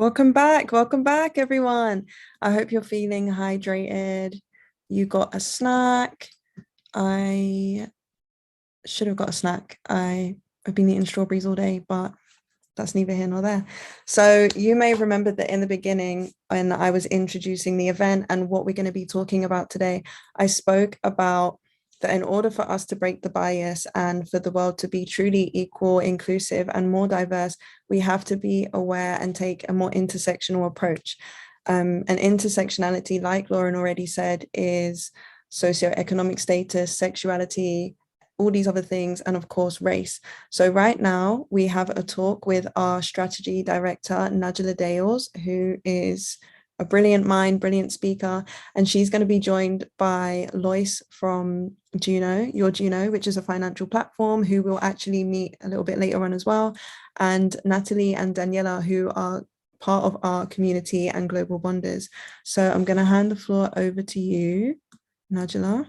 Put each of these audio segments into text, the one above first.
Welcome back, everyone. I hope you're feeling hydrated. You got a snack. I should have got a snack. I've been eating strawberries all day, but that's neither here nor there. So you may remember that in the beginning, when I was introducing the event and what we're going to be talking about today, I spoke about that in order for us to break the bias and for the world to be truly equal, inclusive, and more diverse, we have to be aware and take a more intersectional approach. And intersectionality, like Lauren already said, is socioeconomic status, sexuality, all these other things, and of course, race. So right now we have a talk with our strategy director, Nagela Dales, who is a brilliant mind, brilliant speaker, and she's going to be joined by Loyce from Juno, which is a financial platform, who we'll actually meet a little bit later on as well, and Natalie and Daniella, who are part of our community and Global Bonders. So I'm going to hand the floor over to you, Nagela.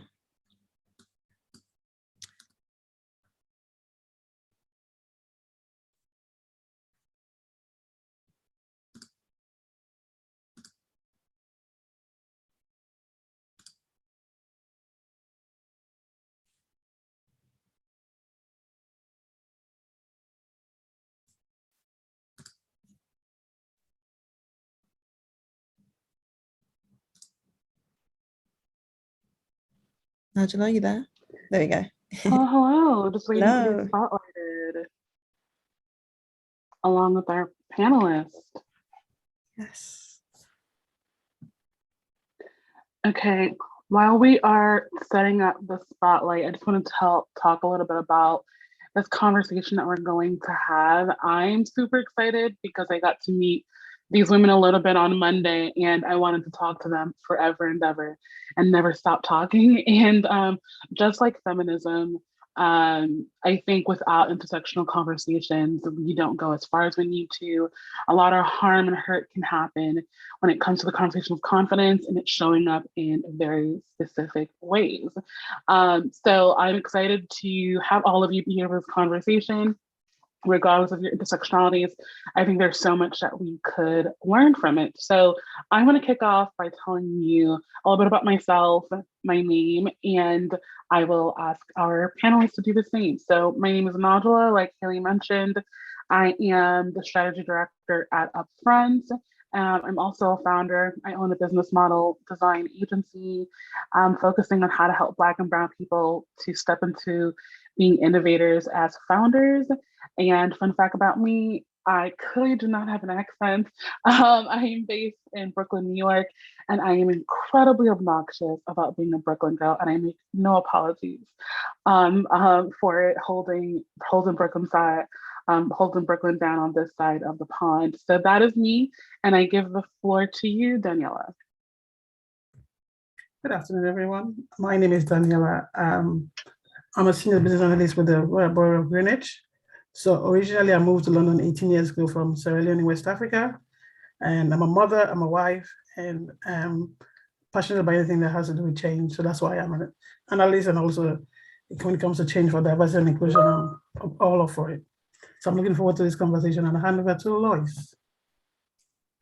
Nigel, are you there? There we go. Hello. Just waiting to Hello. get spotlighted along with our panelists. Yes. Okay, while we are setting up the spotlight, I just want to talk a little bit about this conversation that we're going to have. I'm super excited because I got to meet these women a little bit on Monday, and I wanted to talk to them forever and ever and never stop talking. And just like feminism, I think without intersectional conversations, we don't go as far as we need to. A lot of harm and hurt can happen when it comes to the conversation of confidence, and it's showing up in very specific ways. So I'm excited to have all of you be here for this conversation. Regardless of your intersectionalities, I think there's so much that we could learn from it. So I'm going to kick off by telling you a little bit about myself, my name, and I will ask our panelists to do the same. So my name is Nagela, like Haley mentioned. I am the strategy director at Upfront. I'm also a founder. I own a business model design agency, focusing on how to help Black and Brown people to step into being innovators as founders. And fun fact about me, I clearly do not have an accent. I am based in Brooklyn, New York, and I am incredibly obnoxious about being a Brooklyn girl, and I make no apologies for it holding Brooklyn down on this side of the pond. So that is me, and I give the floor to you, Daniella. Good afternoon, everyone. My name is Daniella. I'm a senior business analyst with the Royal Borough of Greenwich. So originally I moved to London 18 years ago from Sierra Leone in West Africa. And I'm a mother, I'm a wife, and I'm passionate about anything that has to do with change. So that's why I'm an analyst, and also when it comes to change for diversity and inclusion, I'm all up for it. So I'm looking forward to this conversation, and I'll hand over to Loyce.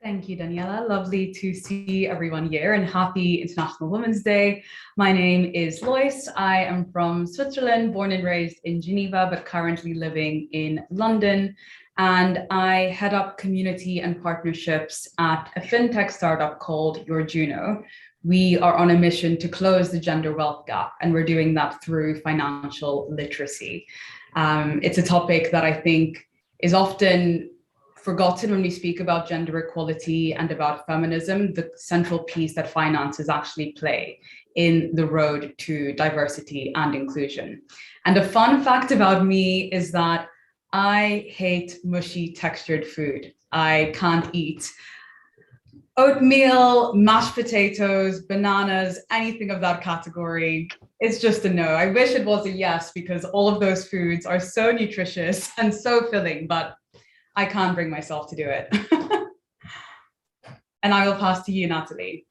Thank you, Daniella. Lovely to see everyone here, and happy International Women's Day. My name is Loyce. I am from Switzerland, born and raised in Geneva, but currently living in London. And I head up community and partnerships at a fintech startup called Your Juno. We are on a mission to close the gender wealth gap, and we're doing that through financial literacy. It's a topic that I think is often forgotten when we speak about gender equality and about feminism, the central piece that finances actually play in the road to diversity and inclusion. And a fun fact about me is that I hate mushy textured food. I can't eat oatmeal, mashed potatoes, bananas, anything of that category. It's just a no. I wish it was a yes, because all of those foods are so nutritious and so filling, but I can't bring myself to do it. And I will pass to you, Natalie.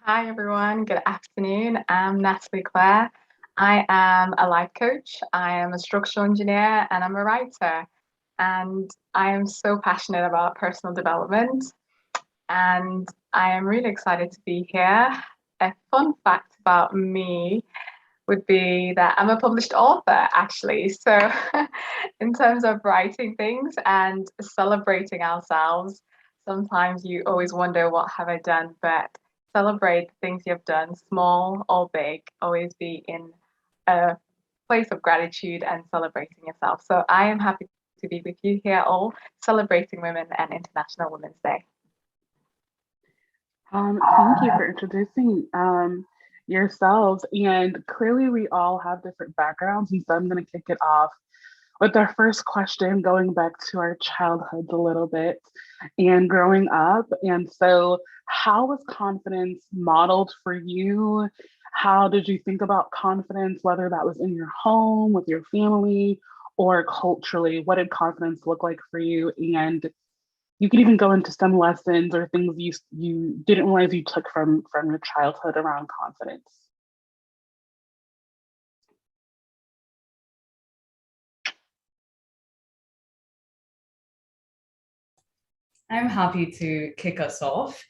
Hi, everyone. Good afternoon. I'm Natalie-Claire. I am a life coach. I am a structural engineer, and I'm a writer. and I am so passionate about personal development, and I am really excited to be here. A fun fact about me would be that I'm a published author, actually. So, in terms of writing things and celebrating ourselves, sometimes you always wonder, what have I done? But celebrate the things you've done, small or big, always be in a place of gratitude and celebrating yourself. So, I am happy to be with you here, all celebrating women and International Women's Day. Thank you for introducing yourselves. And clearly we all have different backgrounds. And so I'm going to kick it off with our first question, going back to our childhoods a little bit and growing up. And so how was confidence modeled for you? How did you think about confidence, whether that was in your home, with your family, or culturally? What did confidence look like for you? And you could even go into some lessons or things you didn't realize you took from your childhood around confidence. I'm happy to kick us off.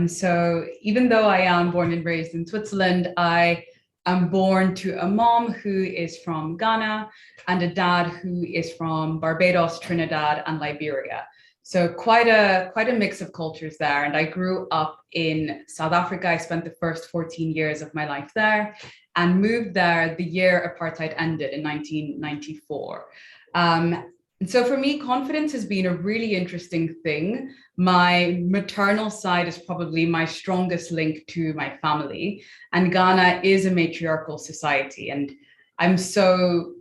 So even though I am born and raised in Switzerland, I am born to a mom who is from Ghana and a dad who is from Barbados, Trinidad, and Liberia. So quite a mix of cultures there. And I grew up in South Africa. I spent the first 14 years of my life there and moved there the year apartheid ended in 1994. And so for me, confidence has been a really interesting thing. My maternal side is probably my strongest link to my family. And Ghana is a matriarchal society. And I'm so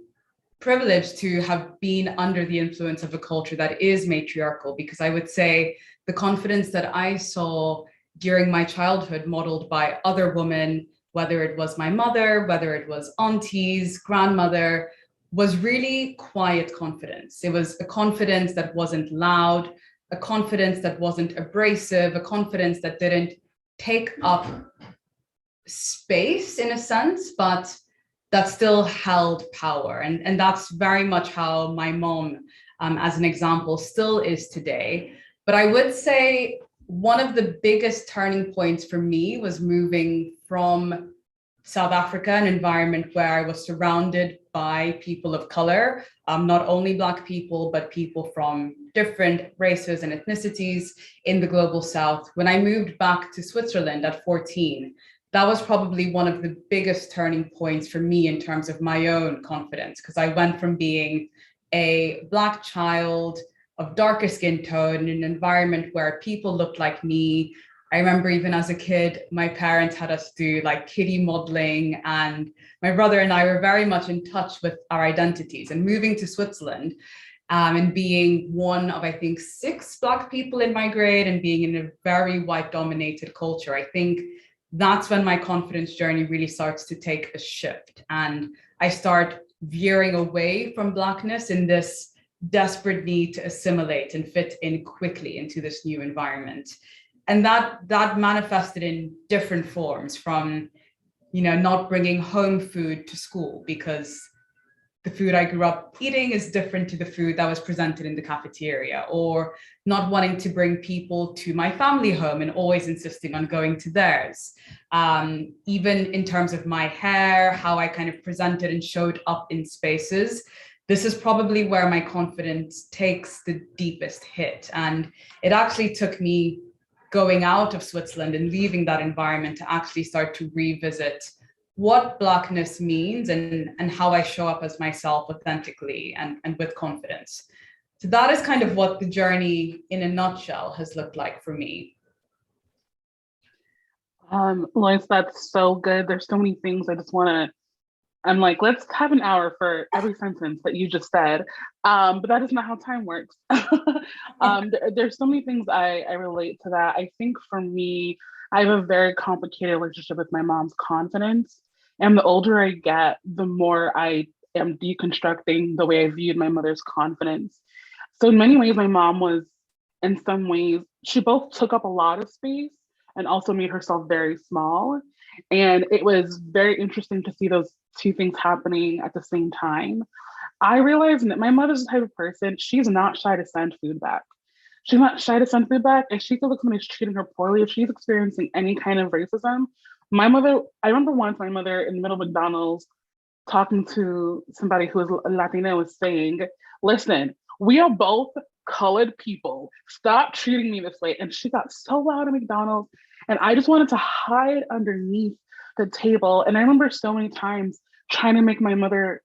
privileged to have been under the influence of a culture that is matriarchal, because I would say the confidence that I saw during my childhood modeled by other women, whether it was my mother, whether it was aunties, grandmother, was really quiet confidence. It was a confidence that wasn't loud, a confidence that wasn't abrasive, a confidence that didn't take up space in a sense, but that still held power. And that's very much how my mom, as an example, still is today. But I would say one of the biggest turning points for me was moving from South Africa, an environment where I was surrounded by people of color, not only Black people, but people from different races and ethnicities in the global South. When I moved back to Switzerland at 14, that was probably one of the biggest turning points for me in terms of my own confidence, because I went from being a Black child of darker skin tone in an environment where people looked like me. I remember even as a kid, my parents had us do like kiddie modeling, and my brother and I were very much in touch with our identities. And moving to Switzerland and being one of, I think, 6 Black people in my grade and being in a very white dominated culture, I think that's when my confidence journey really starts to take a shift. And I start veering away from Blackness in this desperate need to assimilate and fit in quickly into this new environment. And that manifested in different forms, from, not bringing home food to school because the food I grew up eating is different to the food that was presented in the cafeteria, or not wanting to bring people to my family home and always insisting on going to theirs. Even in terms of my hair, how I kind of presented and showed up in spaces, this is probably where my confidence takes the deepest hit. And it actually took me going out of Switzerland and leaving that environment to actually start to revisit what Blackness means and how I show up as myself authentically and with confidence. So that is kind of what the journey in a nutshell has looked like for me. Loyce, that's so good. There's so many things I just I'm like, let's have an hour for every sentence that you just said. But that is not how time works. There's so many things I relate to that. I think for me, I have a very complicated relationship with my mom's confidence. And the older I get, the more I am deconstructing the way I viewed my mother's confidence. So in many ways, my mom was, in some ways, she both took up a lot of space and also made herself very small. And it was very interesting to see those two things happening at the same time. I realized that my mother's the type of person, she's not shy to send food back. She's not shy to send food back. If she feels like somebody's treating her poorly, if she's experiencing any kind of racism, my mother, I remember once my mother in the middle of McDonald's talking to somebody who was Latina was saying, listen, we are both colored people. Stop treating me this way. And she got so loud at McDonald's. And I just wanted to hide underneath the table. And I remember so many times trying to make my mother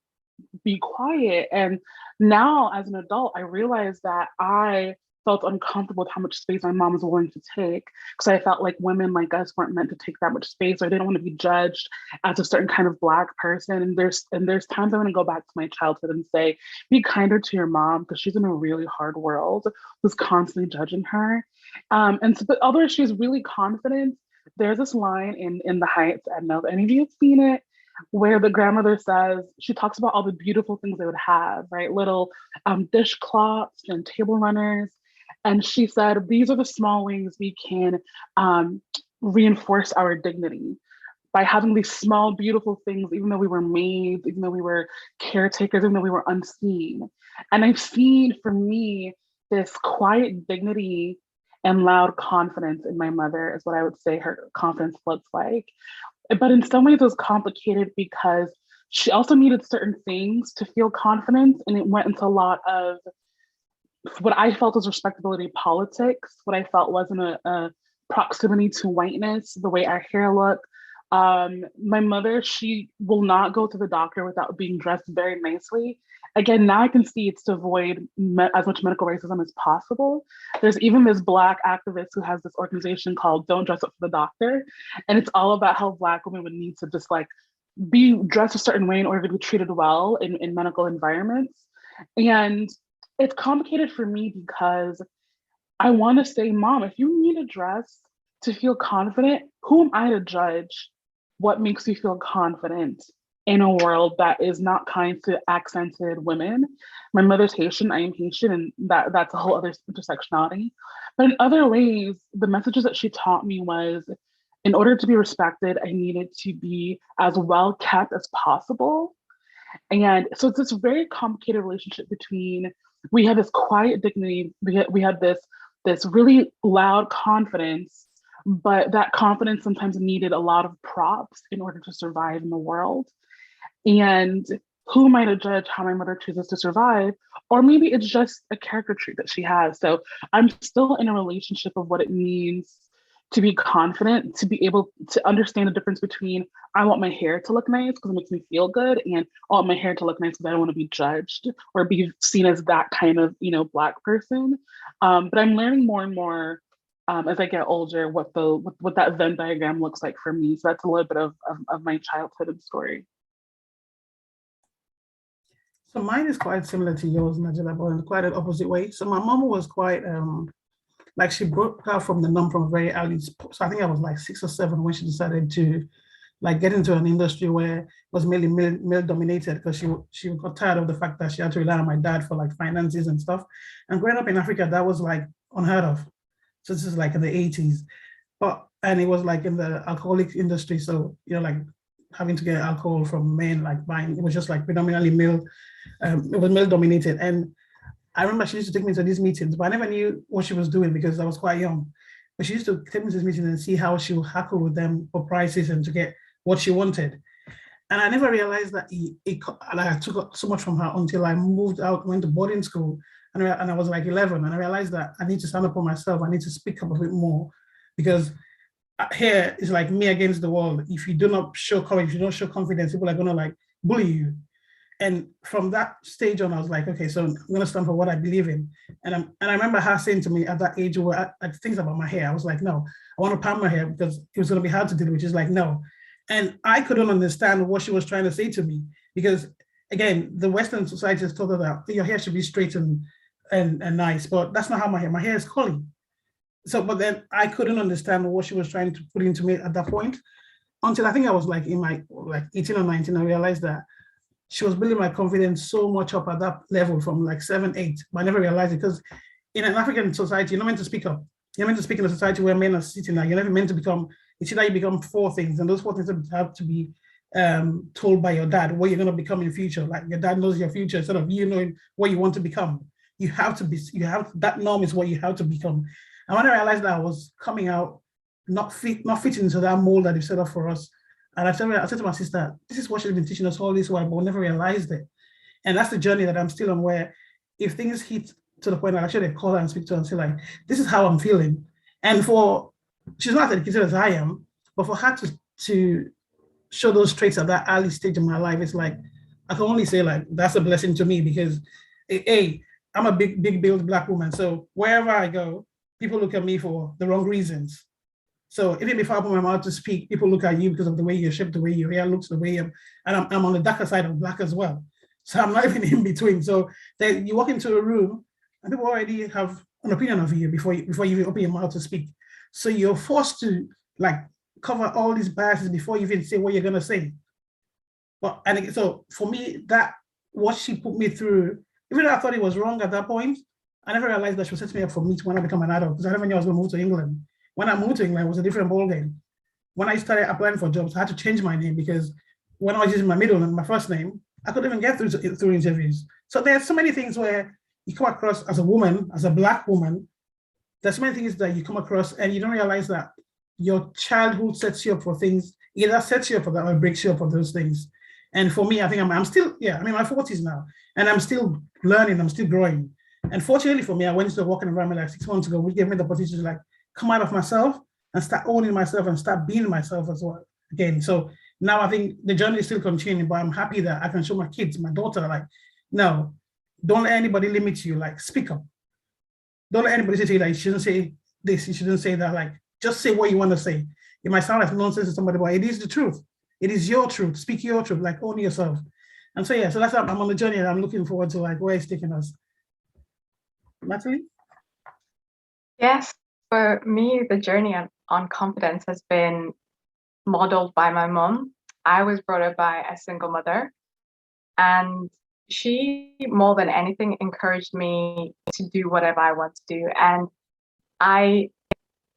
be quiet. And now as an adult, I realized that I felt uncomfortable with how much space my mom was willing to take, because I felt like women like us weren't meant to take that much space, or they don't want to be judged as a certain kind of Black person. And there's times I want to go back to my childhood and say, be kinder to your mom, because she's in a really hard world who's constantly judging her. And so, but although she's really confident, there's this line in The Heights, I don't know if any of you have seen it, where the grandmother says, she talks about all the beautiful things they would have, right? Little dishcloths and table runners. And she said, these are the small ways we can reinforce our dignity by having these small, beautiful things, even though we were maids, even though we were caretakers, even though we were unseen. And I've seen, for me, this quiet dignity and loud confidence in my mother is what I would say her confidence looks like. But in some ways it was complicated because she also needed certain things to feel confident, and it went into a lot of what I felt was respectability politics, what I felt wasn't a proximity to whiteness, the way our hair looked. My mother, she will not go to the doctor without being dressed very nicely. Again, now I can see it's to avoid as much medical racism as possible. There's even this Black activist who has this organization called Don't Dress Up for the Doctor. And it's all about how Black women would need to just like be dressed a certain way in order to be treated well in medical environments. And it's complicated for me because I want to say, Mom, if you need a dress to feel confident, who am I to judge what makes you feel confident in a world that is not kind to accented women? My mother's Haitian, I am Haitian, and that's a whole other intersectionality. But in other ways, the messages that she taught me was, in order to be respected, I needed to be as well kept as possible. And so it's this very complicated relationship between, we have this quiet dignity, we have this really loud confidence, but that confidence sometimes needed a lot of props in order to survive in the world. And who am I to judge how my mother chooses to survive? Or maybe it's just a character trait that she has. So I'm still in a relationship of what it means to be confident, to be able to understand the difference between, I want my hair to look nice because it makes me feel good, and I want my hair to look nice because I don't want to be judged or be seen as that kind of, Black person. But I'm learning more and more as I get older what that Venn diagram looks like for me. So that's a little bit of my childhood and story. So mine is quite similar to yours, Nagela, but in quite an opposite way. So my mom was quite like, she broke out from the norm from very early. So I think I was like 6 or 7 when she decided to like get into an industry where it was mainly male dominated, because she got tired of the fact that she had to rely on my dad for like finances and stuff. And growing up in Africa, that was like unheard of. So this is like in the 80s, and it was like in the alcoholic industry. So, like having to get alcohol from men, like buying, it was just like predominantly male, it was male dominated. And I remember she used to take me to these meetings, but I never knew what she was doing because I was quite young. But she used to take me to these meetings and see how she would hackle with them for prices and to get what she wanted. And I never realized that I took so much from her until I moved out, went to boarding school, and I was like 11, and I realized that I need to stand up for myself. I need to speak up a bit more, because here is like me against the world. If you do not show courage, if you don't show confidence, people are gonna like bully you. And from that stage on, I was like, okay, so I'm gonna stand for what I believe in. And I remember her saying to me at that age, where I things about my hair, I was like, no, I want to palm my hair because it was gonna be hard to deal with. She's like, no. And I couldn't understand what she was trying to say to me, because again, the Western society has told her that your hair should be straight and nice, but that's not how my hair is curly. So, but then I couldn't understand what she was trying to put into me at that point, until I think I was like in my like 18 or 19, I realized that she was building my confidence so much up at that level from like 7, 8, but I never realized it, because in an African society, you're not meant to speak up. You're meant to speak in a society where men are sitting there. You're never meant to become, it's either you become 4 things, and those 4 things have to be told by your dad what you're going to become in future. Like your dad knows your future instead of you knowing what you want to become. You have to be, that norm is what you have to become. And when I realized that I was coming out, not fitting into that mold that they set up for us, and I said to my sister, this is what she's been teaching us all this while, but we never realized it. And that's the journey that I'm still on, where if things hit to the point that I should call her and speak to her and say, like, this is how I'm feeling. And she's not as educated as I am, but for her to show those traits at that early stage of my life, it's like, I can only say, like, that's a blessing to me, because I'm a big built Black woman. So wherever I go, people look at me for the wrong reasons. So even before I open my mouth to speak, people look at you because of the way you're shaped, the way your hair looks, the way and I'm on the darker side of Black as well. So I'm not even in between. So you walk into a room and people already have an opinion of you before you even open your mouth to speak. So you're forced to, like, cover all these biases before you even say what you're gonna say. So for me, that what she put me through, even though I thought it was wrong at that point, I never realized that she was setting me up for me when I become an adult, because I never knew I was gonna move to England. When I moved to England, it was a different ballgame. When I started applying for jobs, I had to change my name, because when I was using my middle and my first name, I couldn't even get through interviews. So there's so many things where you come across as a woman, as a Black woman, there's so many things that you come across and you don't realize that your childhood sets you up for things, either sets you up for that or breaks you up for those things. And for me, I think I'm still, I'm in my 40s now, and I'm still learning, I'm still growing. And fortunately for me, I went into a working environment like 6 months ago, which gave me the opportunity to, like, come out of myself and start owning myself and start being myself as well again. So now I think the journey is still continuing, but I'm happy that I can show my kids, my daughter, like, no, don't let anybody limit you, like, speak up. Don't let anybody say to you, like, you shouldn't say this, you shouldn't say that, like, just say what you want to say. It might sound like nonsense to somebody, but it is the truth. It is your truth. Speak your truth, like, own yourself. And so, so that's, I'm on the journey, and I'm looking forward to, like, where it's taking us. Natalie? Yes, for me, the journey on confidence has been modeled by my mom. I was brought up by a single mother, and she, more than anything, encouraged me to do whatever I want to do. And I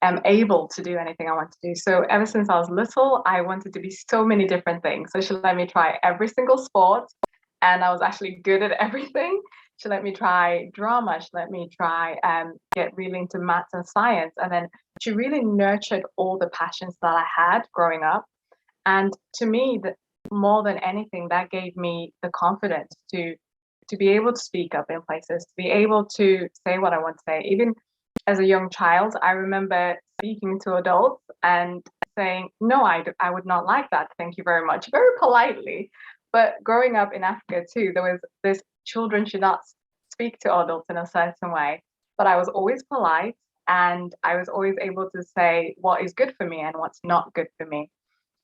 am able to do anything I want to do. So ever since I was little, I wanted to be so many different things. So she let me try every single sport, and I was actually good at everything. She let me try drama. She let me try get really into maths and science. And then she really nurtured all the passions that I had growing up. And to me, more than anything, that gave me the confidence to be able to speak up in places, to be able to say what I want to say. Even as a young child, I remember speaking to adults and saying, no, I would not like that. Thank you very much, very politely. But growing up in Africa too, there was this children should not speak to adults in a certain way. But I was always polite, and I was always able to say what is good for me and what's not good for me.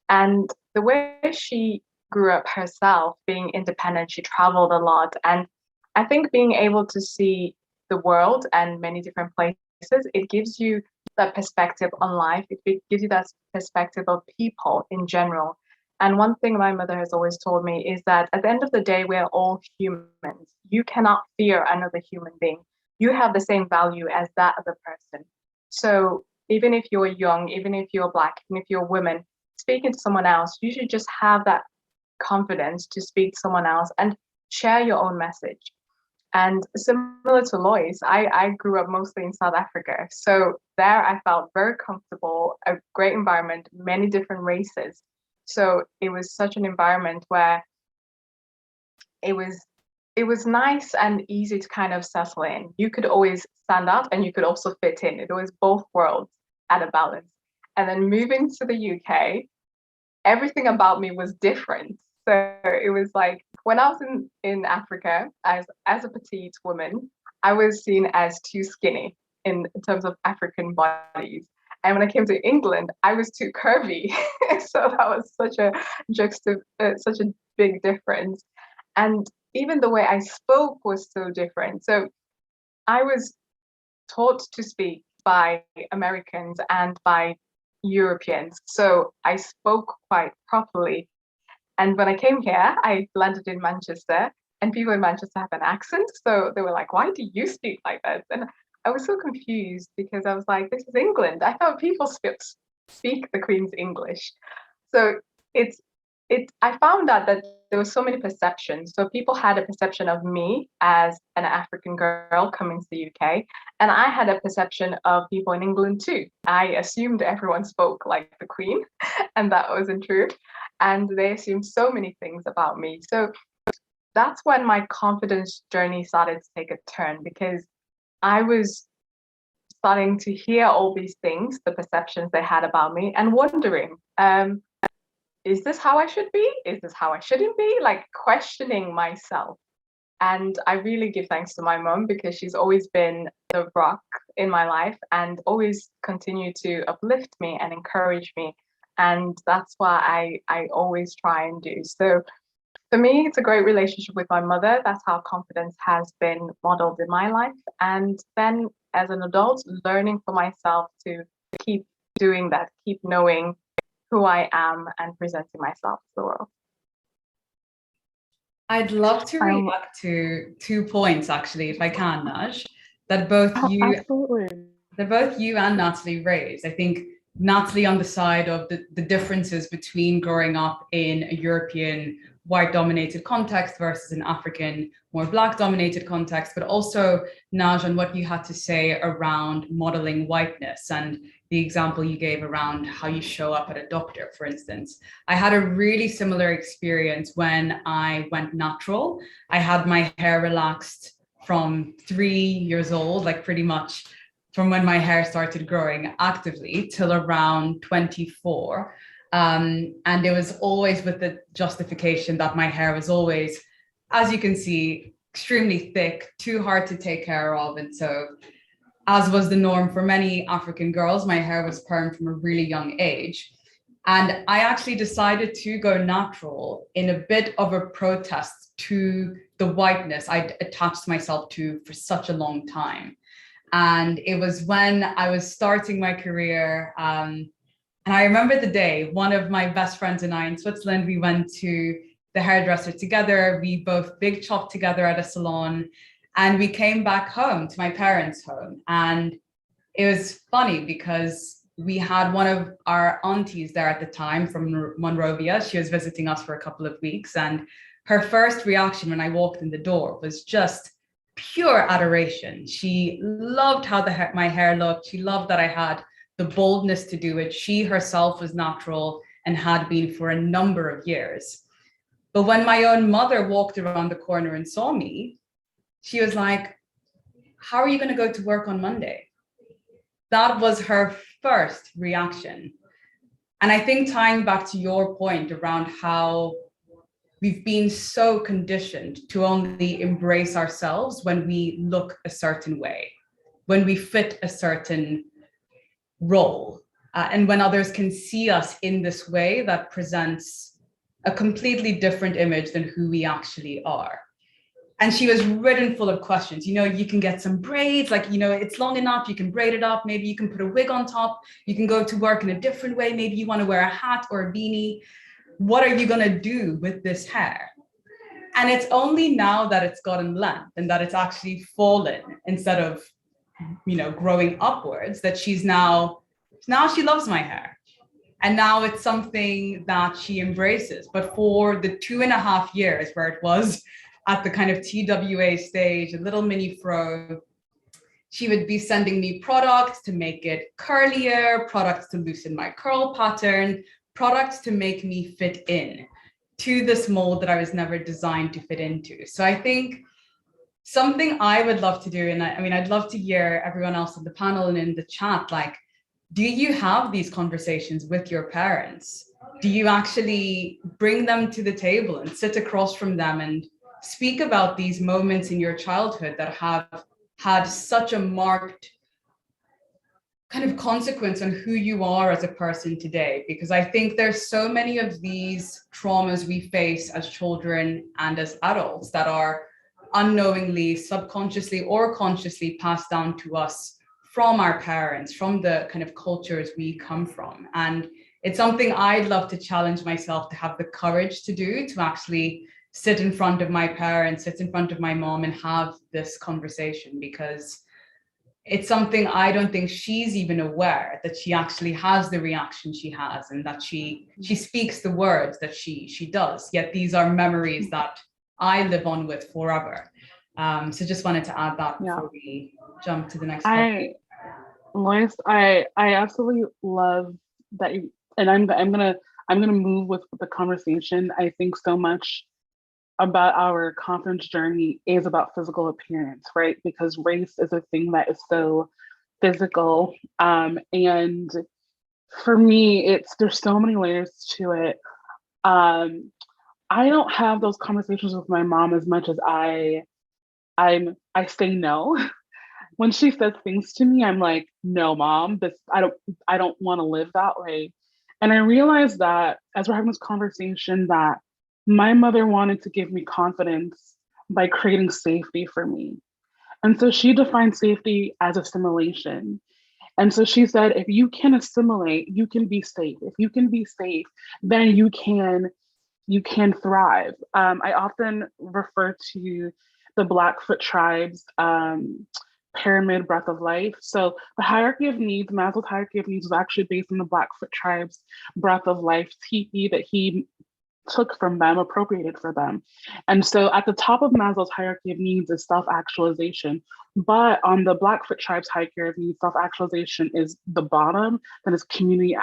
And the way she grew up herself, being independent, she traveled a lot. And I think being able to see the world and many different places, it gives you that perspective on life. It gives you that perspective of people in general. And one thing my mother has always told me is that at the end of the day, we're all humans. You cannot fear another human being. You have the same value as that other person. So even if you're young, even if you're Black, even if you're a woman, speaking to someone else, you should just have that confidence to speak to someone else and share your own message. And similar to Loyce, I grew up mostly in South Africa. So there I felt very comfortable, a great environment, many different races. So it was such an environment where it was nice and easy to kind of settle in. You could always stand out and you could also fit in. It was both worlds at a balance. And then moving to the UK, everything about me was different. So it was like when I was in Africa as a petite woman, I was seen as too skinny in terms of African bodies. And when I came to England, I was too curvy. So that was such a big difference. And even the way I spoke was so different. So I was taught to speak by Americans and by Europeans. So I spoke quite properly. And when I came here, I landed in Manchester, and people in Manchester have an accent. So they were like, why do you speak like that? And I was so confused because I was like, this is England. I thought people speak the Queen's English. So it's I found out that there were so many perceptions. So people had a perception of me as an African girl coming to the UK, and I had a perception of people in England too. I assumed everyone spoke like the Queen, and that wasn't true. And they assumed so many things about me. So that's when my confidence journey started to take a turn, because I was starting to hear all these things, the perceptions they had about me, and wondering, is this how I should be? Is this how I shouldn't be? Like questioning myself. And I really give thanks to my mum, because she's always been the rock in my life and always continued to uplift me and encourage me. And that's why I always try and do. So for me, it's a great relationship with my mother. That's how confidence has been modeled in my life. And then as an adult, learning for myself to keep doing that, keep knowing who I am and presenting myself to the world. I'd love to react to 2 points, actually, if I can, Naj, that both you and Natalie raised. I think Natalie on the side of the differences between growing up in a European white-dominated context versus an African, more Black-dominated context, but also, Naj, on what you had to say around modeling whiteness and the example you gave around how you show up at a doctor, for instance. I had a really similar experience when I went natural. I had my hair relaxed from 3 years old, like pretty much from when my hair started growing actively till around 24. And it was always with the justification that my hair was always, as you can see, extremely thick, too hard to take care of. And so, as was the norm for many African girls, my hair was permed from a really young age. And I actually decided to go natural in a bit of a protest to the whiteness I'd attached myself to for such a long time. And it was when I was starting my career, and I remember the day, one of my best friends and I in Switzerland, we went to the hairdresser together. We both big chopped together at a salon, and we came back home to my parents' home. And it was funny because we had one of our aunties there at the time from Monrovia. She was visiting us for a couple of weeks. And her first reaction when I walked in the door was just pure adoration. She loved how my hair looked. She loved that I had the boldness to do it. She herself was natural and had been for a number of years. But when my own mother walked around the corner and saw me, she was like, how are you going to go to work on Monday? That was her first reaction. And I think tying back to your point around how we've been so conditioned to only embrace ourselves when we look a certain way, when we fit a certain role, and when others can see us in this way that presents a completely different image than who we actually are. And she was ridden full of questions. You know, you can get some braids, like, you know, it's long enough, you can braid it up, maybe you can put a wig on top, you can go to work in a different way, maybe you want to wear a hat or a beanie. What are you going to do with this hair? And it's only now that it's gotten length and that it's actually fallen instead of, you know, growing upwards, that she's now she loves my hair. And now it's something that she embraces. But for the 2.5 years where it was at the kind of TWA stage, a little mini fro, she would be sending me products to make it curlier, products to loosen my curl pattern, products to make me fit in to this mold that I was never designed to fit into. So I think something I would love to do, and I mean, I'd love to hear everyone else on the panel and in the chat, like, do you have these conversations with your parents? Do you actually bring them to the table and sit across from them and speak about these moments in your childhood that have had such a marked kind of consequence on who you are as a person today? Because I think there's so many of these traumas we face as children and as adults that are unknowingly, subconsciously or consciously passed down to us from our parents, from the kind of cultures we come from. And it's something I'd love to challenge myself to have the courage to do, to actually sit in front of my parents, sit in front of my mom and have this conversation, because it's something I don't think she's even aware that she actually has the reaction she has, and that she speaks the words that she does. Yet these are memories that I live on with forever. So just wanted to add that before we jump to the next part. Loyce, I absolutely love that you, and I'm gonna move with the conversation. I think so much about our confidence journey is about physical appearance, right? Because race is a thing that is so physical. And for me, there's so many layers to it. I don't have those conversations with my mom as much as I say no. When she says things to me, I'm like, no, mom, I don't want to live that way. And I realized that as we're having this conversation, that my mother wanted to give me confidence by creating safety for me. And so she defined safety as assimilation. And so she said, if you can assimilate, you can be safe. If you can be safe, then you can thrive. I often refer to the Blackfoot tribes pyramid breath of life. So the hierarchy of needs, Maslow's hierarchy of needs, was actually based on the Blackfoot tribes breath of life teepee that he took from them, appropriated for them. And so at the top of Maslow's hierarchy of needs is self-actualization. But on the Blackfoot tribes hierarchy of needs, self-actualization is the bottom, then is community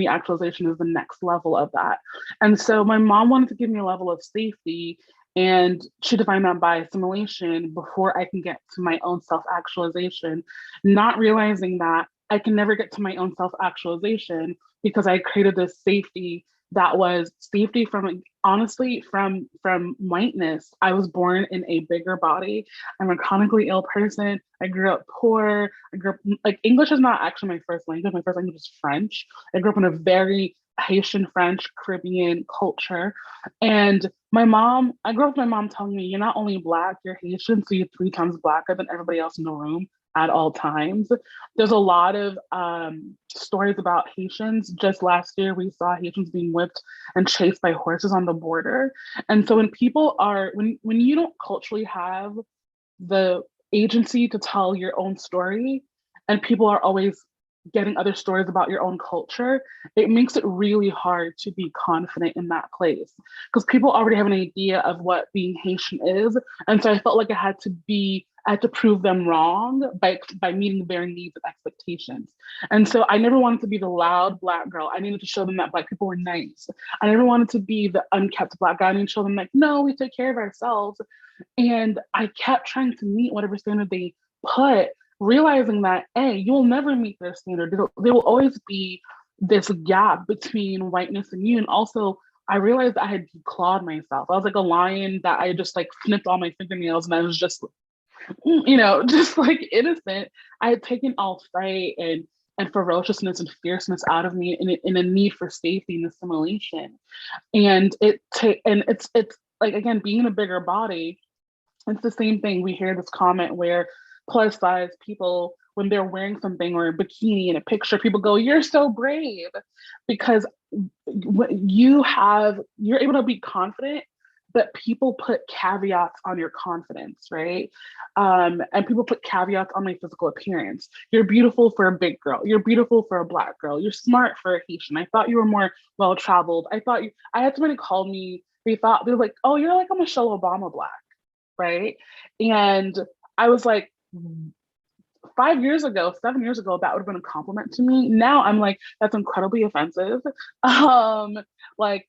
actualization is the next level of that. And so my mom wanted to give me a level of safety, and she defined that by assimilation before I can get to my own self-actualization, not realizing that I can never get to my own self-actualization because I created this safety that was safety from, honestly, from whiteness. I was born in a bigger body. I'm a chronically ill person. I grew up poor. Like, English is not actually my first language. My first language is French. I grew up in a very Haitian, French, Caribbean culture. And I grew up with my mom telling me, you're not only Black, you're Haitian, so you're 3 times Blacker than everybody else in the room at all times. There's a lot of stories about Haitians. Just last year, we saw Haitians being whipped and chased by horses on the border. And so when you don't culturally have the agency to tell your own story, and people are always getting other stories about your own culture, it makes it really hard to be confident in that place because people already have an idea of what being Haitian is. And so I felt like I had to prove them wrong by meeting their needs and expectations. And so I never wanted to be the loud Black girl. I needed to show them that Black people were nice. I never wanted to be the unkept Black guy. I needed to show them, like, no, we take care of ourselves. And I kept trying to meet whatever standard they put, realizing that, A, you will never meet their standard. There will always be this gap between whiteness and you. And also, I realized I had declawed myself. I was like a lion that I just like snipped all my fingernails, and I was just, just like innocent. I had taken all fight and ferociousness and fierceness out of me in a need for safety and assimilation. And it's like, again, being in a bigger body, it's the same thing. We hear this comment where plus size people, when they're wearing something or a bikini in a picture, people go, you're so brave, because you're able to be confident, but people put caveats on your confidence, right? And people put caveats on my physical appearance. You're beautiful for a big girl. You're beautiful for a Black girl. You're smart for a Haitian. I thought you were more well-traveled. I had somebody call me, they were like, oh, you're like a Michelle Obama Black, right? And I was like, 7 years ago, that would have been a compliment to me. Now I'm like, that's incredibly offensive. Like,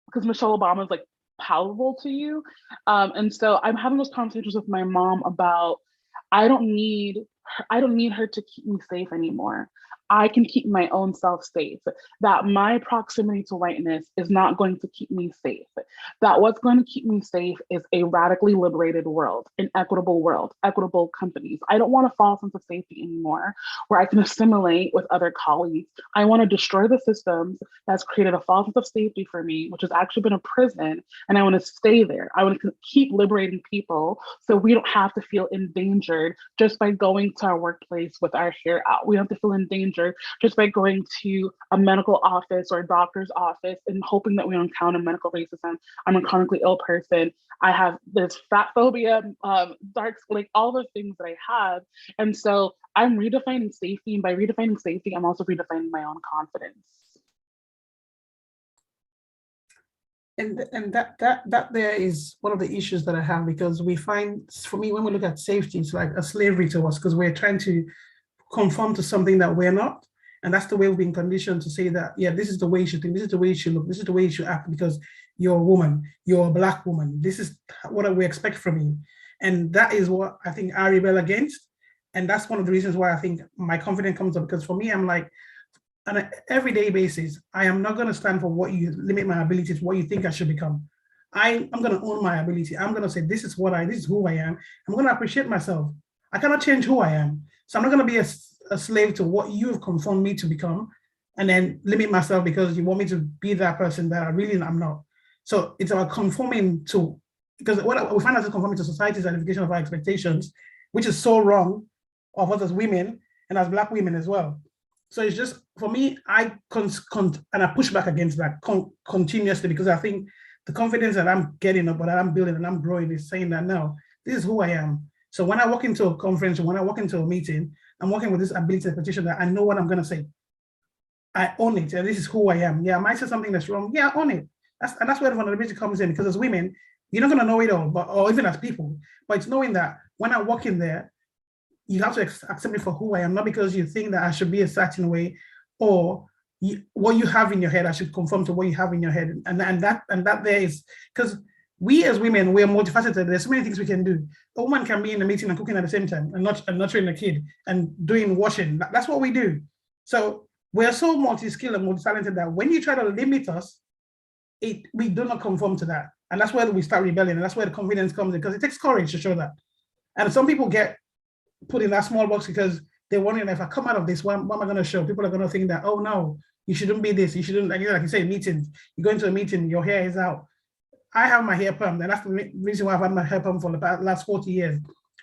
because Michelle Obama is like palatable to you. And so I'm having those conversations with my mom about, I don't need her to keep me safe anymore. I can keep my own self safe, that my proximity to whiteness is not going to keep me safe, that what's going to keep me safe is a radically liberated world, an equitable world, equitable companies. I don't want a false sense of safety anymore where I can assimilate with other colleagues. I want to destroy the systems that's created a false sense of safety for me, which has actually been a prison, and I want to stay there. I want to keep liberating people so we don't have to feel endangered just by going to our workplace with our hair out. We don't have to feel endangered danger just by going to a medical office or a doctor's office and hoping that we don't encounter medical racism. I'm a chronically ill person. I have this fat phobia, dark, like all those things that I have. And so I'm redefining safety. And by redefining safety, I'm also redefining my own confidence. And that there is one of the issues that I have, because we find, for me, when we look at safety, it's like a slavery to us, because we're trying to conform to something that we're not. And that's the way we've been conditioned to say that, yeah, this is the way you should think, this is the way you should look, this is the way you should act, because you're a woman, you're a Black woman, this is what we expect from you. And that is what I think I rebel against. And that's one of the reasons why I think my confidence comes up, because for me, I'm like, on an everyday basis, I am not going to stand for what you limit my ability to what you think I should become. I'm going to own my ability. I'm going to say, this is who I am. I'm going to appreciate myself. I cannot change who I am. So I'm not going to be a slave to what you have conformed me to become and then limit myself because you want me to be that person that I really am not. So it's about conforming to, because what we find ourselves conforming to society's identification of our expectations, which is so wrong of us as women and as Black women as well. So it's just, for me, I push back against that continuously, because I think the confidence that I'm getting up, that I'm building and I'm growing is saying that, no, this is who I am. So when I walk into a conference, or when I walk into a meeting, I'm working with this ability expectation that I know what I'm going to say. I own it, and this is who I am. Yeah, I might say something that's wrong. Yeah, I own it. That's where the vulnerability comes in, because as women, you're not going to know it all, or even as people, but it's knowing that when I walk in there, you have to accept me for who I am, not because you think that I should be a certain way, or what you have in your head, I should conform to what you have in your head. And that there is, because we as women, we're multifaceted. There's so many things we can do. A woman can be in a meeting and cooking at the same time, and nurturing a kid and doing washing. That's what we do. So we're so multi-skilled and multi-talented that when you try to limit us, we do not conform to that. And that's where we start rebelling. And that's where the confidence comes in, because it takes courage to show that. And some people get put in that small box because they're wondering, if I come out of this, what am I going to show? People are going to think that, oh no, you shouldn't be this. You shouldn't, like you say, meetings. You go into a meeting, your hair is out. I have my hair permed, and that's the reason why I've had my hair permed for the last 40 years.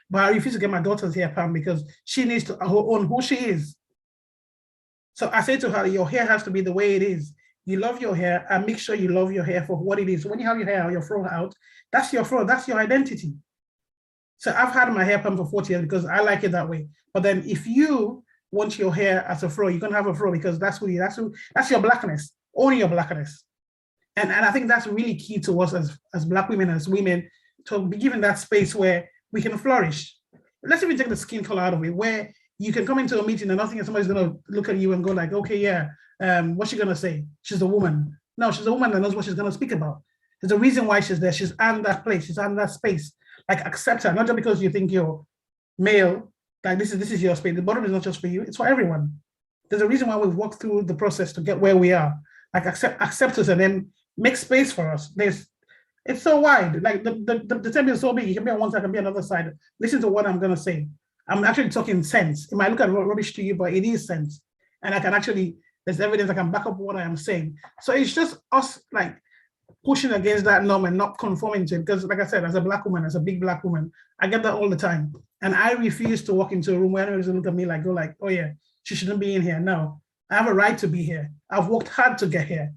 But I refuse to get my daughter's hair permed because she needs to own who she is. So I say to her, your hair has to be the way it is. You love your hair, and make sure you love your hair for what it is. So when you have your hair or your fro out, that's your fro, that's your identity. So I've had my hair perm for 40 years because I like it that way. But then if you want your hair as a fro, you're gonna have a fro, because that's your Blackness. Own your Blackness. And I think that's really key to us as Black women, as women, to be given that space where we can flourish. Let's even take the skin color out of it, where you can come into a meeting and nothing, and somebody's gonna look at you and go like, okay, yeah, what's she gonna say? She's a woman. No, she's a woman that knows what she's gonna speak about. There's a reason why she's there. She's earned that place. She's earned that space. Like, accept her, not just because you think you're male, like this is your space. The bottom is not just for you, it's for everyone. There's a reason why we've walked through the process to get where we are. Like, accept us and then make space for us. It's so wide. Like the table is so big, you can be on one side, I can be on the other side. Listen to what I'm gonna say. I'm actually talking sense. It might look at rubbish to you, but it is sense. And I can actually, there's evidence I can back up what I am saying. So it's just us like pushing against that norm and not conforming to it. Because like I said, as a Black woman, as a big Black woman, I get that all the time. And I refuse to walk into a room where anybody's gonna look at me like, go like, oh yeah, she shouldn't be in here. No, I have a right to be here. I've worked hard to get here.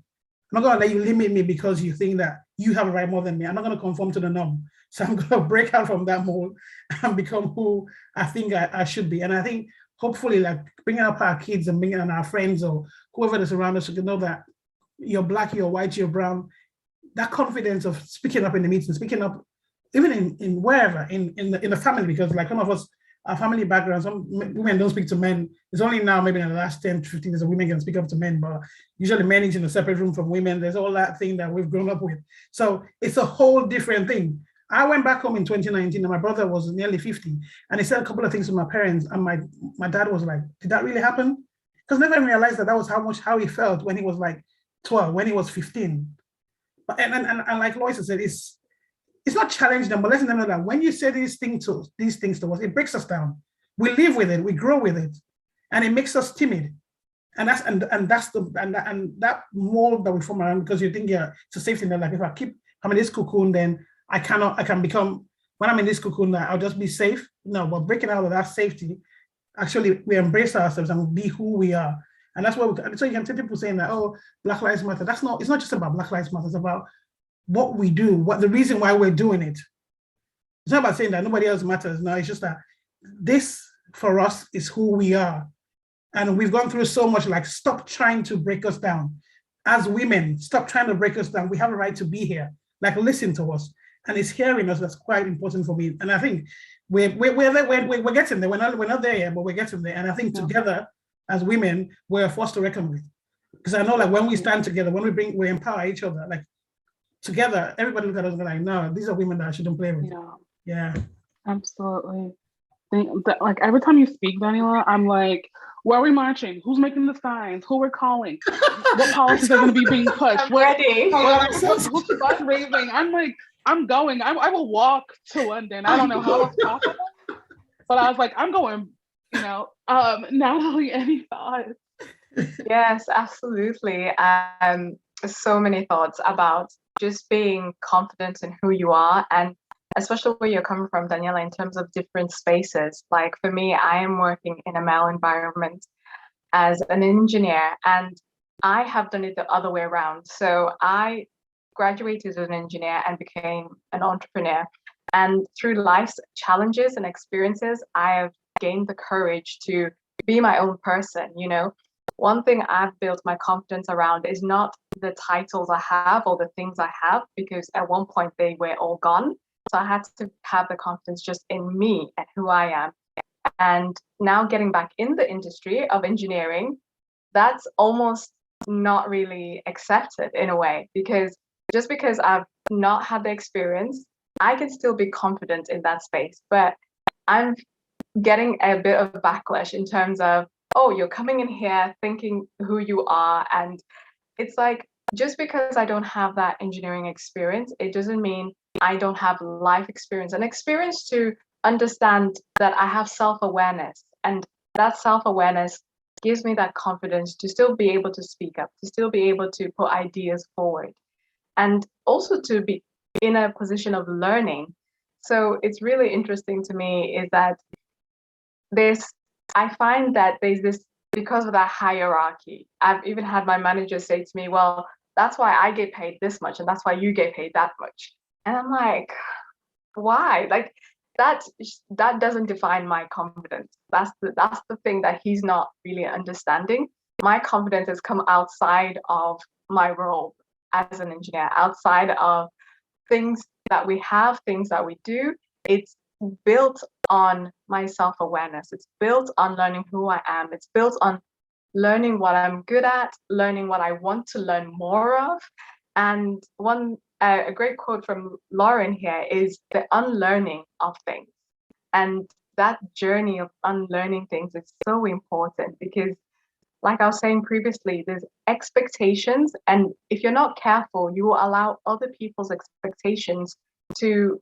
I'm not gonna let you limit me because you think that you have a right more than me. I'm not gonna conform to the norm. So I'm gonna break out from that mold and become who I think I should be. And I think hopefully, like, bringing up our kids and bringing on our friends or whoever is around us, to know that you're Black, you're white, you're brown. That confidence of speaking up in the meeting, speaking up even in wherever, in the family, because like some of us, our family background, some women don't speak to men. It's only now, maybe in the last 10 to 15 years, that women can speak up to men, but usually men is in a separate room from women. There's all that thing that we've grown up with. So it's a whole different thing. I went back home in 2019 and my brother was nearly 50, and he said a couple of things to my parents, and my dad was like, did that really happen? Because never realized that was how he felt when he was like 12, when he was 15. And like Loyce said, it's not challenging them, but letting them know that when you say these things to us, it breaks us down. We live with it, we grow with it, and it makes us timid. And that mold that we form around, because you think, yeah, it's a safety net. Like, if I'm in this cocoon, then I can become, when I'm in this cocoon, I'll just be safe. No, but breaking out of that safety, actually we embrace ourselves and be who we are. And that's what so you can see people saying that, oh, Black Lives Matter. It's not just about Black Lives Matter, it's about what we do, what the reason why we're doing it. It's not about saying that nobody else matters. No, it's just that this for us is who we are. And we've gone through so much, like, stop trying to break us down. As women, stop trying to break us down. We have a right to be here. Like, listen to us. And it's hearing us that's quite important for me. And I think we're getting there. We're not there yet, but we're getting there. And I think together as women, we're a force to reckon with. Because I know, like, when we stand together, when we empower each other, like, together, everybody look at us and be like, no, these are women that I shouldn't play with. Yeah. Absolutely. Like, every time you speak, Daniella, I'm like, where are we marching? Who's making the signs? Who we're calling? What policies are going to be being pushed? I'm ready. Who's fundraising? I'm like, I'm going. I will walk to London. I don't know how that's possible, but I was like, I'm going. Natalie, any thoughts? Yes, absolutely. So many thoughts about just being confident in who you are, and especially where you're coming from, Daniella, in terms of different spaces. Like, for me, I am working in a male environment as an engineer, and I have done it the other way around. So I graduated as an engineer and became an entrepreneur. And through life's challenges and experiences, I have gained the courage to be my own person. One thing I've built my confidence around is not the titles I have or the things I have, because at one point they were all gone. So I had to have the confidence just in me and who I am. And now getting back in the industry of engineering, that's almost not really accepted in a way, because just because I've not had the experience, I can still be confident in that space. But I'm getting a bit of backlash in terms of, oh, you're coming in here thinking who you are. And it's like, just because I don't have that engineering experience, it doesn't mean I don't have life experience and experience to understand that I have self-awareness. And that self-awareness gives me that confidence to still be able to speak up, to still be able to put ideas forward, and also to be in a position of learning. So it's really interesting to me is that I find that there's this, because of that hierarchy, I've even had my manager say to me, well, that's why I get paid this much and that's why you get paid that much. And I'm like, why? Like, that doesn't define my confidence. That's the thing that he's not really understanding. My confidence has come outside of my role as an engineer, outside of things that we have, things that we do. It's built on my self-awareness. It's built on learning who I am. It's built on learning what I'm good at, learning what I want to learn more of. And a great quote from Lauren here is the unlearning of things. And that journey of unlearning things is so important, because, like I was saying previously, there's expectations. And if you're not careful, you will allow other people's expectations to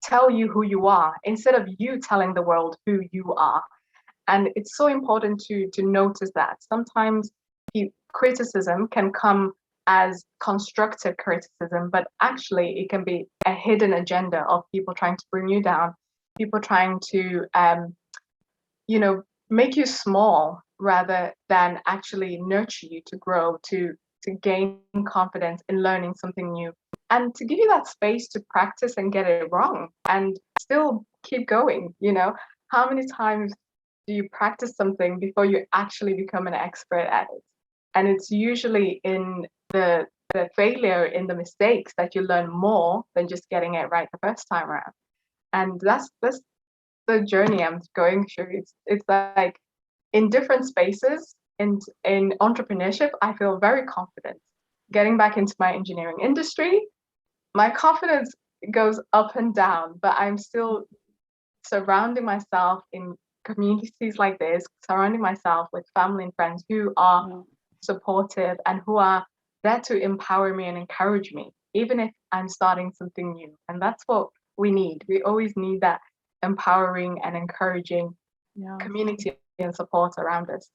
tell you who you are instead of you telling the world who you are. And it's so important to notice that. Sometimes criticism can come as constructive criticism, but actually it can be a hidden agenda of people trying to bring you down, people trying to make you small rather than actually nurture you to grow, to gain confidence in learning something new, and to give you that space to practice and get it wrong and still keep going. How many times do you practice something before you actually become an expert at it? And it's usually in the failure, in the mistakes, that you learn more than just getting it right the first time around. And that's the journey I'm going through. It's like, in different spaces, in entrepreneurship, I feel very confident. Getting back into my engineering industry, my confidence goes up and down, but I'm still surrounding myself in communities like this, surrounding myself with family and friends who are supportive and who are there to empower me and encourage me, even if I'm starting something new. And that's what we need. We always need that empowering and encouraging community and support around us.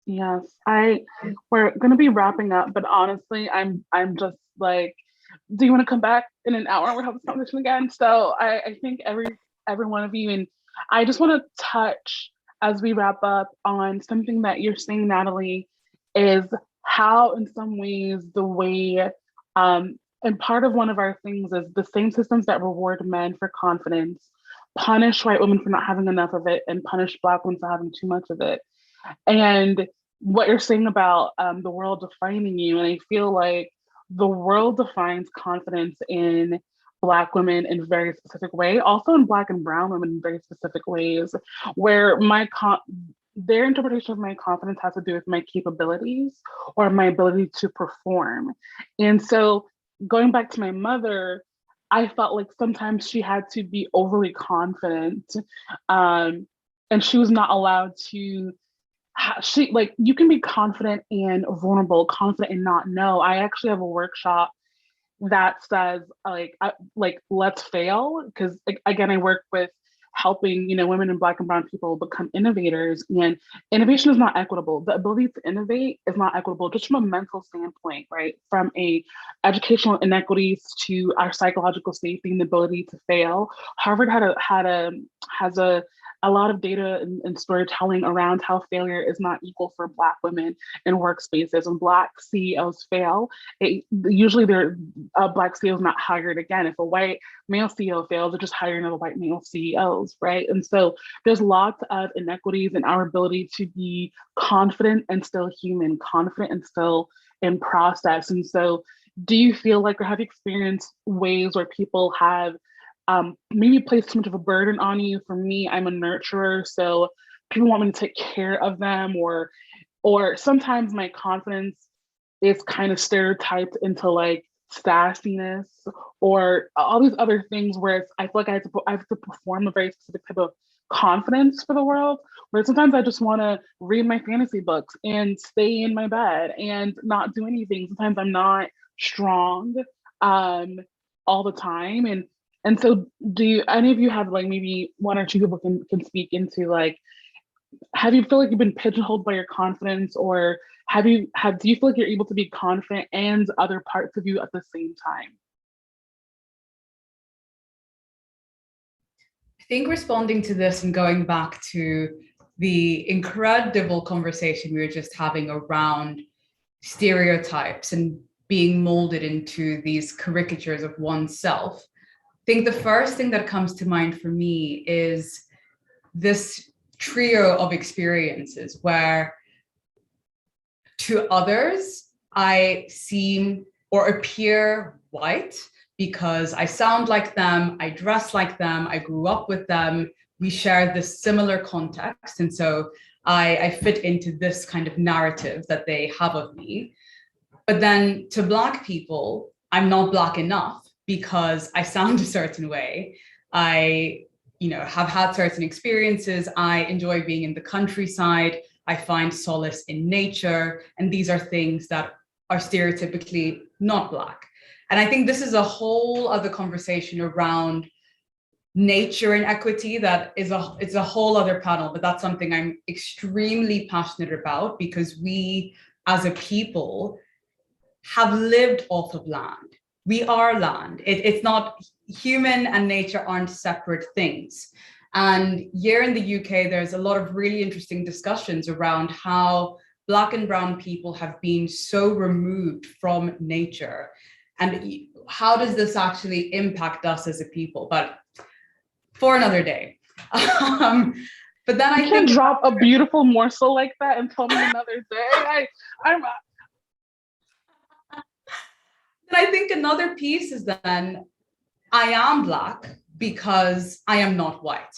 Yes, we're going to be wrapping up, but honestly, I'm just like, do you want to come back in an hour and we'll have this conversation again? So I think every one of you, and I just want to touch as we wrap up on something that you're saying, Natalie, is how in some ways the way, and part of one of our things is the same systems that reward men for confidence punish white women for not having enough of it and punish Black women for having too much of it. And what you're saying about the world defining you, and I feel like the world defines confidence in Black women in a very specific way, also in Black and brown women in very specific ways, where their interpretation of my confidence has to do with my capabilities or my ability to perform. And so going back to my mother, I felt like sometimes she had to be overly confident, and she was not allowed to. You can be confident and vulnerable, confident and not know. I actually have a workshop that says let's fail, because again, I work with helping women and Black and brown people become innovators, and innovation is not equitable. The ability to innovate is not equitable, just from a mental standpoint, right? From a educational inequities to our psychological safety and the ability to fail. Harvard has a lot of data and storytelling around how failure is not equal for Black women in workspaces. When Black CEOs fail, usually a Black CEO is not hired again. If a white male CEO fails, they're just hiring other white male CEOs, right? And so there's lots of inequities in our ability to be confident and still human, confident and still in process. And so do you feel like, or have you experienced ways where people have maybe place too much of a burden on you? For me, I'm a nurturer, so people want me to take care of them, or sometimes my confidence is kind of stereotyped into like sassiness or all these other things where I feel like I have to perform a very specific type of confidence for the world, where sometimes I just want to read my fantasy books and stay in my bed and not do anything. Sometimes I'm not strong all the time. And so do any of you have like maybe one or two people can speak into like, have you feel like you've been pigeonholed by your confidence, or do you feel like you're able to be confident and other parts of you at the same time? I think responding to this and going back to the incredible conversation we were just having around stereotypes and being molded into these caricatures of oneself, I think the first thing that comes to mind for me is this trio of experiences where to others, I seem or appear white because I sound like them, I dress like them, I grew up with them, we share this similar context. And so I fit into this kind of narrative that they have of me. But then to Black people, I'm not Black enough because I sound a certain way. I have had certain experiences. I enjoy being in the countryside. I find solace in nature. And these are things that are stereotypically not Black. And I think this is a whole other conversation around nature and equity that it's a whole other panel, but that's something I'm extremely passionate about because we as a people have lived off of land. We are land. It's not, human and nature aren't separate things. And here in the UK, there's a lot of really interesting discussions around how Black and brown people have been so removed from nature. And how does this actually impact us as a people? But for another day. But then I can drop a beautiful morsel like that and tell me another day. I think another piece is then I am Black because I am not white.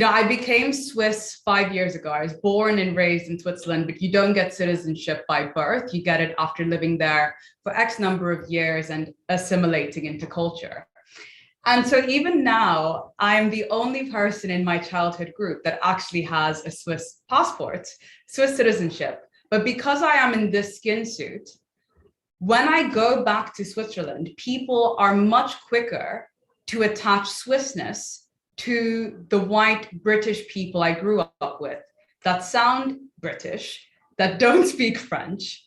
I became Swiss 5 years ago. I was born and raised in Switzerland, but you don't get citizenship by birth. You get it after living there for X number of years and assimilating into culture. And so even now, I'm the only person in my childhood group that actually has a Swiss passport, Swiss citizenship. But because I am in this skin suit, when I go back to Switzerland, people are much quicker to attach Swissness to the white British people I grew up with that sound British, that don't speak French,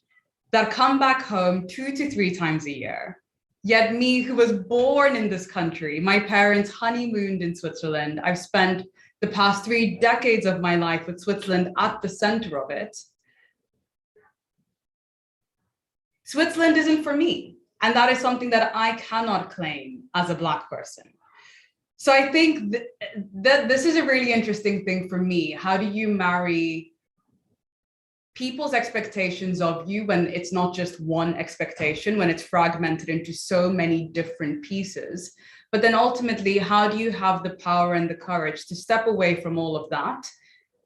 that come back home 2 to 3 times a year, Yet me, who was born in this country, my parents honeymooned in Switzerland. I've spent the past 3 decades of my life with Switzerland at the center of it. Switzerland isn't for me. And that is something that I cannot claim as a Black person. So I think that this is a really interesting thing for me. How do you marry people's expectations of you when it's not just one expectation, when it's fragmented into so many different pieces? But then ultimately, how do you have the power and the courage to step away from all of that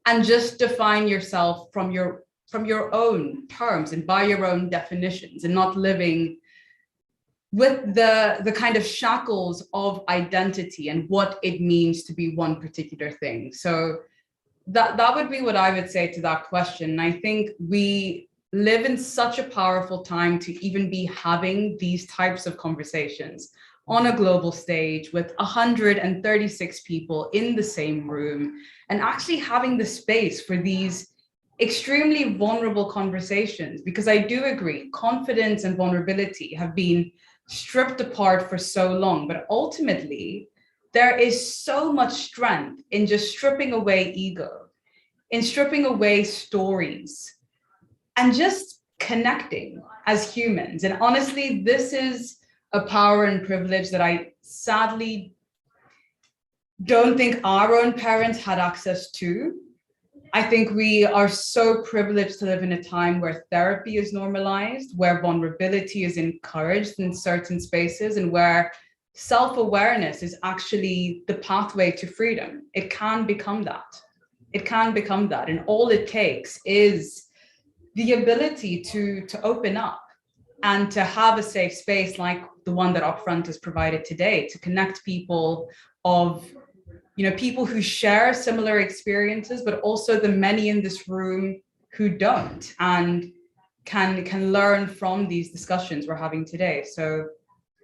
and just define yourself from your own terms and by your own definitions, and not living with the kind of shackles of identity and what it means to be one particular thing? So that would be what I would say to that question. And I think we live in such a powerful time to even be having these types of conversations on a global stage with 136 people in the same room, and actually having the space for these extremely vulnerable conversations. Because I do agree, confidence and vulnerability have been stripped apart for so long, but ultimately there is so much strength in just stripping away ego, in stripping away stories, and just connecting as humans. And honestly, this is a power and privilege that I sadly don't think our own parents had access to. I think we are so privileged to live in a time where therapy is normalized, where vulnerability is encouraged in certain spaces, and where self-awareness is actually the pathway to freedom. It can become that. It can become that. And all it takes is the ability to open up and to have a safe space like the one that Upfront has provided today, to connect people of, people who share similar experiences, but also the many in this room who don't and can learn from these discussions we're having today. So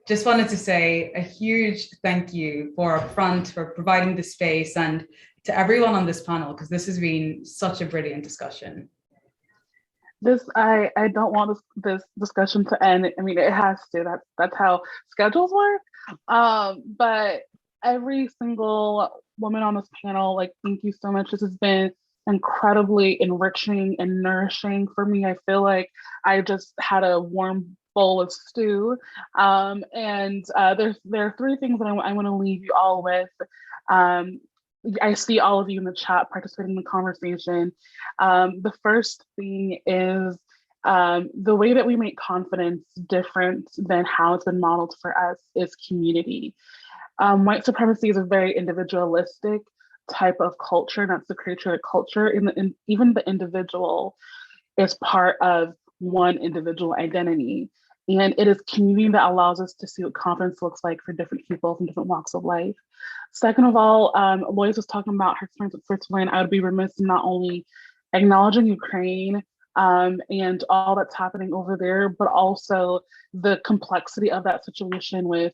just wanted to say a huge thank you for Upfront for providing the space, and to everyone on this panel, because this has been such a brilliant discussion. I don't want this discussion to end. I mean, it has to. That's how schedules work. But every single woman on this panel, thank you so much. This has been incredibly enriching and nourishing for me. I feel like I just had a warm bowl of stew. And there are 3 things that I want to leave you all with. I see all of you in the chat participating in the conversation. The first thing is the way that we make confidence different than how it's been modeled for us is community. White supremacy is a very individualistic type of culture, and that's the creature culture. And even the individual is part of one individual identity. And it is community that allows us to see what confidence looks like for different people from different walks of life. Second of all, Loyce was talking about her experience with Switzerland. I would be remiss in not only acknowledging Ukraine and all that's happening over there, but also the complexity of that situation with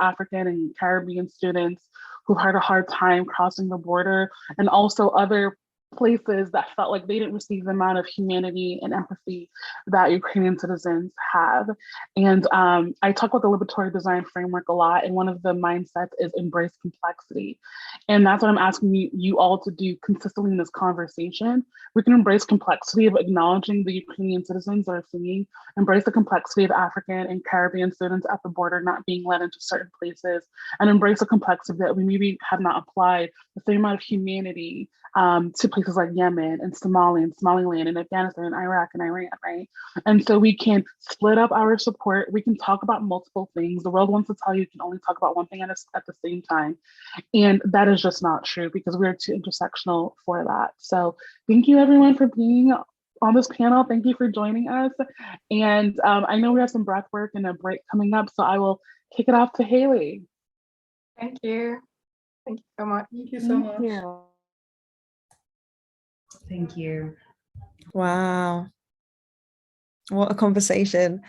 African and Caribbean students who've had a hard time crossing the border, and also other places that felt like they didn't receive the amount of humanity and empathy that Ukrainian citizens have. And I talk about the liberatory design framework a lot, and one of the mindsets is embrace complexity. And that's what I'm asking you all to do consistently in this conversation. We can embrace complexity of acknowledging the Ukrainian citizens that are fleeing, embrace the complexity of African and Caribbean students at the border not being led into certain places, and embrace the complexity that we maybe have not applied the same amount of humanity to places like Yemen and Somalia and Somaliland and Afghanistan and Iraq and Iran, right? And so we can split up our support. We can talk about multiple things. The world wants to tell you can only talk about one thing at the same time. And that is just not true, because we're too intersectional for that. So thank you everyone for being on this panel. Thank you for joining us. And I know we have some breath work and a break coming up, so I will kick it off to Haley. Thank you. Thank you so much. Thank you so much. Thank you. Wow. What a conversation.